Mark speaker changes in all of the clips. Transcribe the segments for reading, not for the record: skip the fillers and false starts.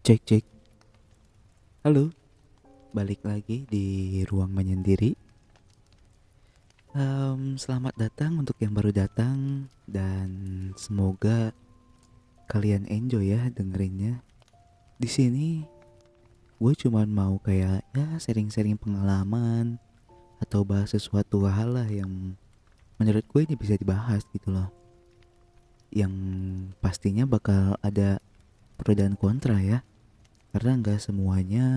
Speaker 1: Cek cek. Halo, balik lagi di ruang menyendiri. Selamat datang untuk yang baru datang dan semoga kalian enjoy ya dengerinnya. Di sini gue cuman mau kayak ya sharing-sharing pengalaman atau bahas sesuatu hal lah yang menurut gue ini bisa dibahas gitu loh. Yang pastinya bakal ada pro dan kontra ya, karena nggak semuanya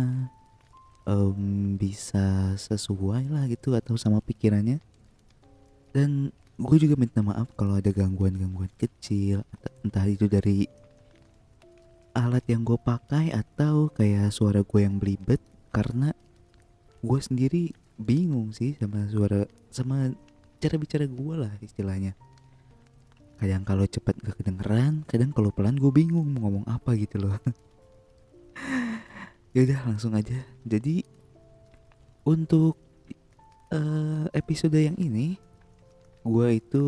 Speaker 1: bisa sesuai lah gitu atau sama pikirannya. Dan gue juga minta maaf kalau ada gangguan-gangguan kecil, entah itu dari alat yang gue pakai atau kayak suara gue yang belibet, karena gue sendiri bingung sih sama suara, sama cara bicara gue lah istilahnya. Kadang kalau cepat gak kedengeran, kadang kalau pelan gue bingung mau ngomong apa gitu loh. Yaudah langsung aja. Jadi untuk episode yang ini gue itu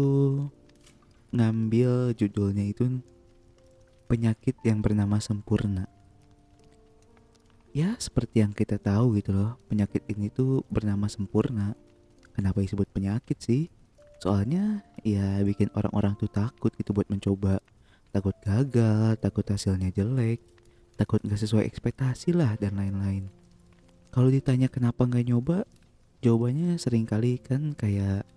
Speaker 1: ngambil judulnya itu penyakit yang bernama sempurna. Ya seperti yang kita tahu gitu loh, penyakit ini tuh bernama sempurna. Kenapa disebut penyakit sih? Soalnya ya bikin orang-orang tuh takut gitu buat mencoba. Takut gagal, takut hasilnya jelek, takut gak sesuai ekspektasi lah dan lain-lain. Kalau ditanya kenapa gak nyoba, jawabannya sering kali kan kayak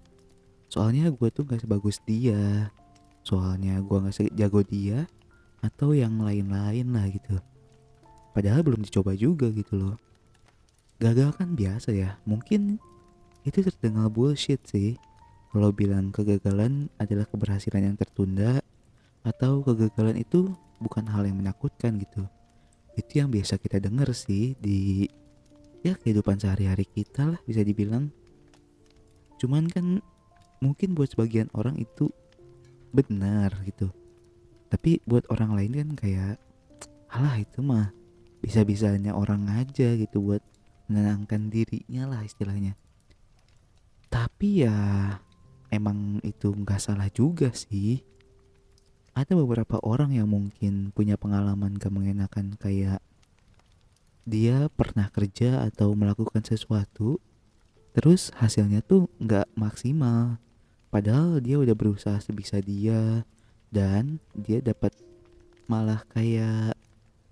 Speaker 1: soalnya gue tuh gak sebagus dia, soalnya gue gak sejago dia, atau yang lain-lain lah gitu. Padahal belum dicoba juga gitu loh. Gagal kan biasa ya. Mungkin itu terdengar bullshit sih kalau bilang kegagalan adalah keberhasilan yang tertunda, atau kegagalan itu bukan hal yang menakutkan gitu. Itu yang biasa kita dengar sih di ya kehidupan sehari-hari kita lah bisa dibilang. Cuman kan mungkin buat sebagian orang itu benar gitu. Tapi buat orang lain kan kayak alah itu mah bisa-bisanya orang aja gitu buat menenangkan dirinya lah istilahnya. Tapi ya emang itu nggak salah juga sih. Ada beberapa orang yang mungkin punya pengalaman gak mengenakan, kayak dia pernah kerja atau melakukan sesuatu terus hasilnya tuh nggak maksimal. Padahal dia udah berusaha sebisa dia dan dia dapat malah kayak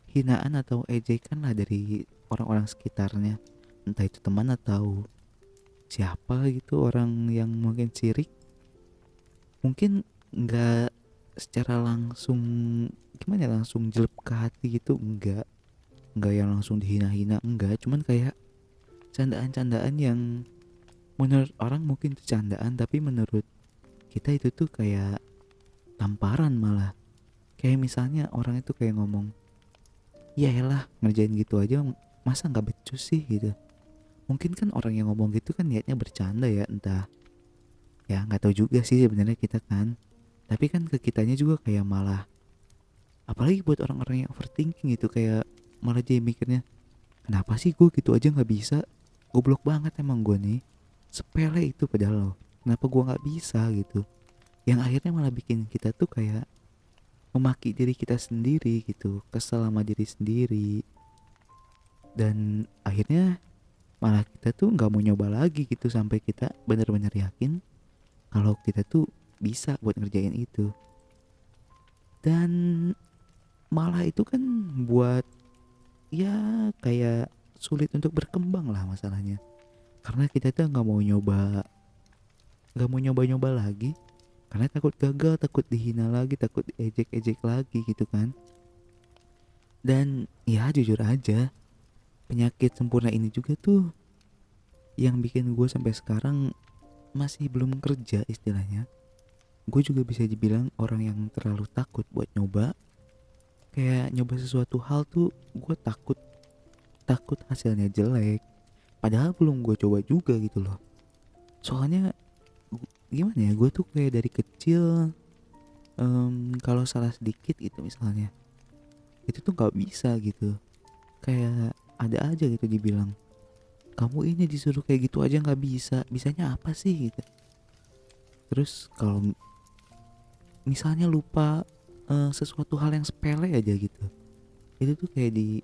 Speaker 1: hinaan atau ejekan lah dari orang-orang sekitarnya, entah itu teman atau siapa gitu, orang yang mungkin sirik. Mungkin nggak secara langsung gimana ya, langsung jelek ke hati gitu, enggak yang langsung dihina-hina, enggak, cuman kayak candaan-candaan yang menurut orang mungkin itu candaan, tapi menurut kita itu tuh kayak tamparan malah. Kayak misalnya orang itu kayak ngomong, ya elah ngerjain gitu aja masa nggak becus sih gitu. Mungkin kan orang yang ngomong gitu kan niatnya bercanda ya, entah, ya nggak tahu juga sih sebenarnya kita kan. Tapi kan ke kitanya juga kayak malah, apalagi buat orang-orang yang overthinking gitu, kayak malah dia mikirnya kenapa sih gue gitu aja nggak bisa, goblok banget emang gue nih, sepele itu padahal loh, kenapa gue nggak bisa gitu. Yang akhirnya malah bikin kita tuh kayak memaki diri kita sendiri gitu, kesel sama diri sendiri, dan akhirnya malah kita tuh nggak mau nyoba lagi gitu sampai kita benar-benar yakin kalau kita tuh bisa buat ngerjain itu. Dan malah itu kan buat ya kayak sulit untuk berkembang lah masalahnya, karena kita tuh nggak mau nyoba-nyoba lagi karena takut gagal, takut dihina lagi, takut diejek-ejek lagi gitu kan. Dan ya jujur aja, penyakit sempurna ini juga tuh yang bikin gue sampai sekarang masih belum kerja istilahnya. Gue juga bisa dibilang orang yang terlalu takut buat nyoba. Kayak nyoba sesuatu hal tuh gue takut, takut hasilnya jelek, padahal belum gue coba juga gitu loh. Soalnya gimana ya, gue tuh kayak dari kecil, kalau salah sedikit gitu misalnya, itu tuh nggak bisa gitu. Kayak ada aja gitu dibilang, kamu ini disuruh kayak gitu aja nggak bisa, bisanya apa sih gitu. Terus kalau misalnya lupa sesuatu hal yang sepele aja gitu, itu tuh kayak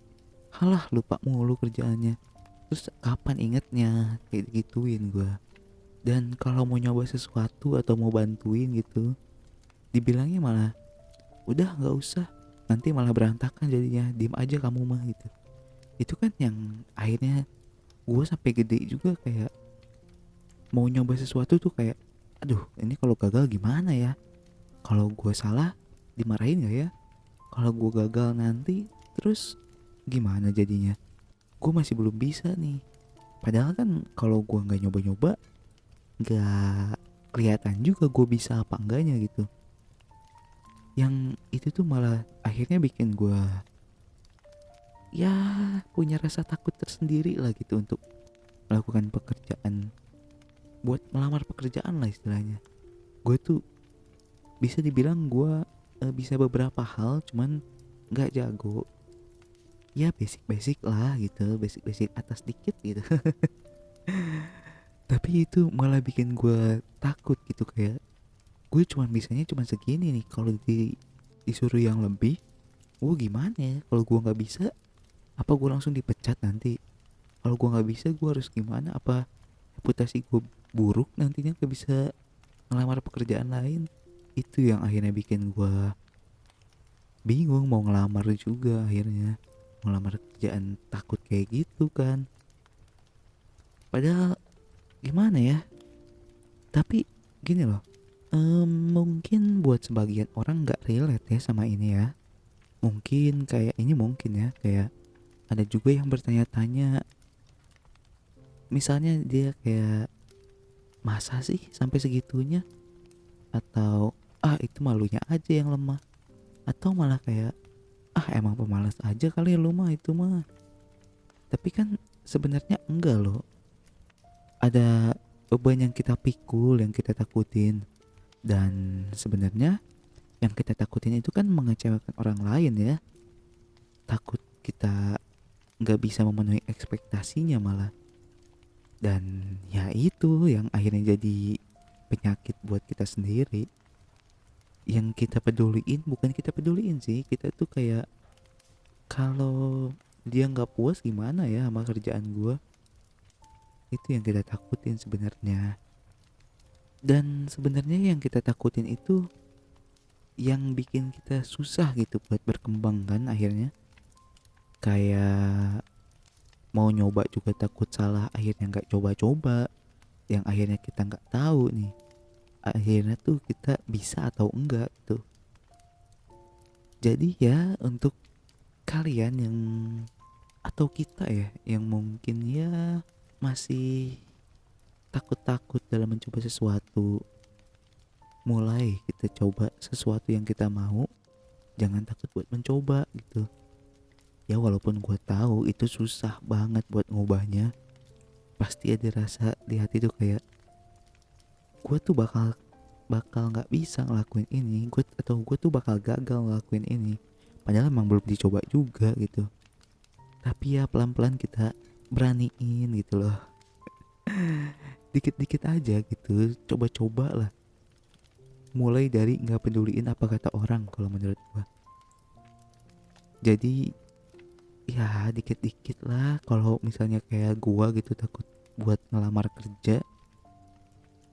Speaker 1: halah lupa mulu kerjaannya, terus kapan ingetnya, kayak gituin gua. Dan kalau mau nyoba sesuatu atau mau bantuin gitu, dibilangnya malah udah nggak usah, nanti malah berantakan jadinya, diem aja kamu mah gitu. Itu kan yang akhirnya gue sampai gede juga kayak mau nyoba sesuatu tuh kayak aduh ini kalau gagal gimana ya, kalau gue salah dimarahin gak ya, kalau gue gagal nanti terus gimana jadinya, gue masih belum bisa nih. Padahal kan kalau gue nggak nyoba-nyoba nggak kelihatan juga gue bisa apa enggaknya gitu. Yang itu tuh malah akhirnya bikin gue ya punya rasa takut tersendiri lah gitu untuk melakukan pekerjaan, buat melamar pekerjaan lah istilahnya. Gue tuh bisa dibilang gue bisa beberapa hal cuman nggak jago, ya basic-basic lah gitu, basic-basic atas dikit gitu. Tapi itu malah bikin gue takut gitu, kayak gue cuman bisanya cuman segini nih, kalau disuruh yang lebih gue gimana ya, kalau gue nggak bisa apa gue langsung dipecat nanti, kalau gue nggak bisa gue harus gimana, apa reputasi gue buruk nantinya gak bisa ngelamar pekerjaan lain. Itu yang akhirnya bikin gue bingung mau ngelamar juga, akhirnya mau ngelamar kerjaan takut kayak gitu kan. Padahal gimana ya, tapi gini loh, mungkin buat sebagian orang nggak relate ya sama ini ya, mungkin kayak ini, mungkin ya kayak ada juga yang bertanya-tanya, misalnya dia kayak masa sih sampai segitunya, atau itu malunya aja yang lemah, atau malah kayak emang pemalas aja kali ya lu mah itu mah. Tapi kan sebenarnya enggak loh, ada beban yang kita pikul, yang kita takutin, dan sebenarnya yang kita takutin itu kan mengecewakan orang lain ya, takut kita nggak bisa memenuhi ekspektasinya malah. Dan ya itu yang akhirnya jadi penyakit buat kita sendiri. Yang kita peduliin bukan kita peduliin sih, kita tuh kayak kalau dia nggak puas gimana ya sama kerjaan gua, itu yang kita takutin sebenarnya. Dan sebenarnya yang kita takutin itu yang bikin kita susah gitu buat berkembang kan akhirnya. Kayak mau nyoba juga takut salah, akhirnya nggak coba-coba, yang akhirnya kita nggak tahu nih akhirnya tuh kita bisa atau enggak tuh. Jadi ya untuk kalian yang atau kita ya yang mungkin ya masih takut-takut dalam mencoba sesuatu, mulai kita coba sesuatu yang kita mau, jangan takut buat mencoba gitu. Ya walaupun gue tahu itu susah banget buat ngubahnya, pasti ada rasa di hati tuh kayak gue tuh bakal bakal nggak bisa ngelakuin ini, gue tuh bakal gagal ngelakuin ini, padahal emang belum dicoba juga gitu. Tapi ya pelan-pelan kita beraniin gitu loh. Dikit-dikit aja gitu, coba-coba lah, mulai dari nggak peduliin apa kata orang kalau menurut gue. Jadi ya dikit-dikit lah, kalau misalnya kayak gua gitu takut buat ngelamar kerja,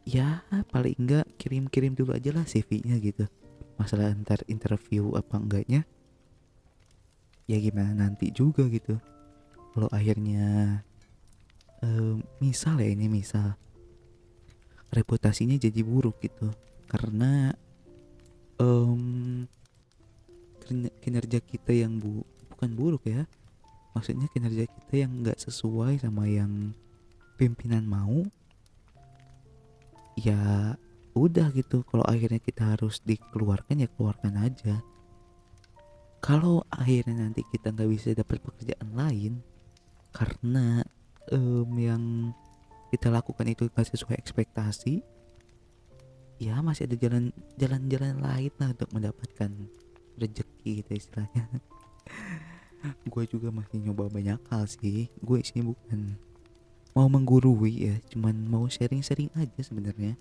Speaker 1: ya paling enggak kirim-kirim dulu aja lah CV-nya gitu. Masalah ntar interview apa enggaknya ya gimana nanti juga gitu. Kalau akhirnya misal ya, ini misal reputasinya jadi buruk gitu karena em, kinerja kita yang bukan buruk ya, maksudnya kinerja kita yang nggak sesuai sama yang pimpinan mau, ya udah gitu. Kalau akhirnya kita harus dikeluarkan ya keluarkan aja. Kalau akhirnya nanti kita nggak bisa dapat pekerjaan lain karena yang kita lakukan itu nggak sesuai ekspektasi, ya masih ada jalan-jalan lain lah untuk mendapatkan rezeki gitu istilahnya. Gue juga masih nyoba banyak hal sih, gue sini bukan mau menggurui ya, cuman mau sharing-sharing aja sebenarnya.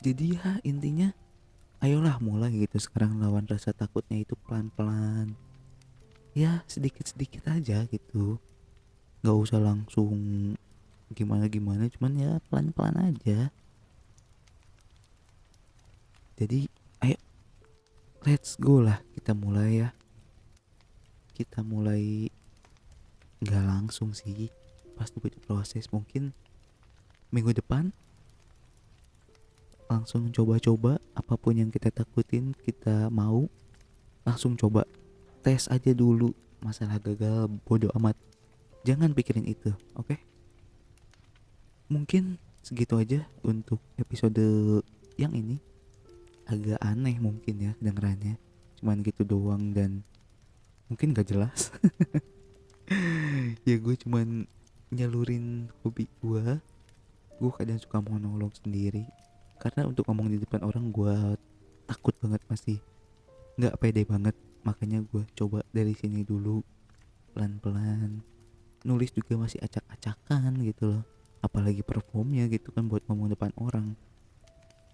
Speaker 1: Jadi ya intinya ayolah mulai gitu sekarang, lawan rasa takutnya itu pelan-pelan. ya sedikit-sedikit aja gitu, nggak usah langsung gimana-gimana, cuman ya pelan-pelan aja. Jadi ayo, let's go lah, kita mulai ya. Kita mulai, nggak langsung sih, pasti butuh proses. Mungkin minggu depan langsung coba-coba apapun yang kita takutin, kita mau langsung coba. Tes aja dulu, masalah gagal bodo amat, jangan pikirin itu, oke? Mungkin segitu aja untuk episode yang ini. Agak aneh mungkin ya kedengerannya, cuman gitu doang dan mungkin gak jelas. Ya gue cuman nyalurin hobi gue kadang suka monolog sendiri karena untuk ngomong di depan orang gue takut banget, masih nggak pede banget. Makanya gue coba dari sini dulu, pelan-pelan. Nulis juga masih acak-acakan gitu loh, apalagi performnya gitu kan, buat ngomong depan orang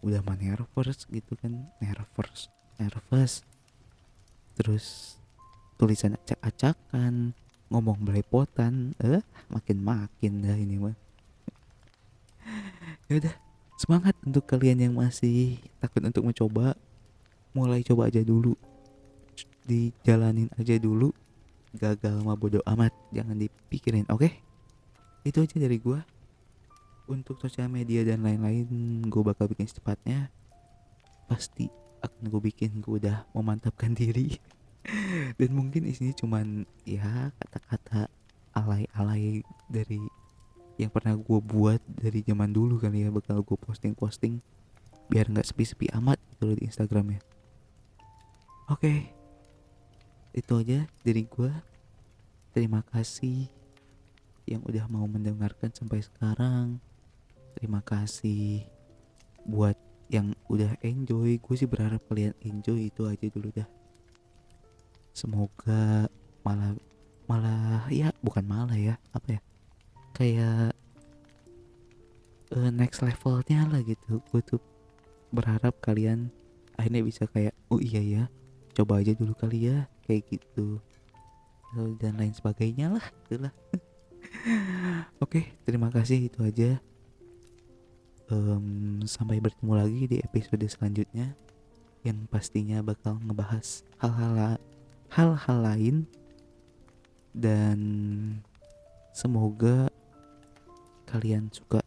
Speaker 1: udah mah nervous gitu kan, nervous. Terus tulisan acak-acakan, ngomong belepotan, makin makin dah ini mah. Ya udah, semangat untuk kalian yang masih takut untuk mencoba. Mulai coba aja dulu, dijalanin aja dulu. Gagal mah bodo amat, jangan dipikirin, oke? Itu aja dari gua. Untuk sosial media dan lain-lain gue bakal bikin secepatnya. Pasti akan gue bikin, gue udah memantapkan diri. Dan mungkin isinya cuman ya kata-kata alay-alay dari yang pernah gue buat dari zaman dulu kali ya, bakal gue posting-posting biar nggak sepi-sepi amat gitu loh di Instagramnya. Oke, itu aja dari gue. Terima kasih yang udah mau mendengarkan sampai sekarang. Terima kasih buat yang udah enjoy. Gue sih berharap kalian enjoy, itu aja dulu dah. Semoga malah malah ya bukan malah ya, apa ya, kayak next levelnya lah gitu. Gue tuh berharap kalian akhirnya bisa kayak oh iya ya, coba aja dulu kali ya, kayak gitu. Dan lain sebagainya lah, itulah. Oke, terima kasih, itu aja. Sampai bertemu lagi di episode selanjutnya yang pastinya bakal ngebahas hal-hal lain. Dan semoga kalian suka.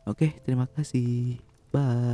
Speaker 1: Oke, terima kasih. Bye.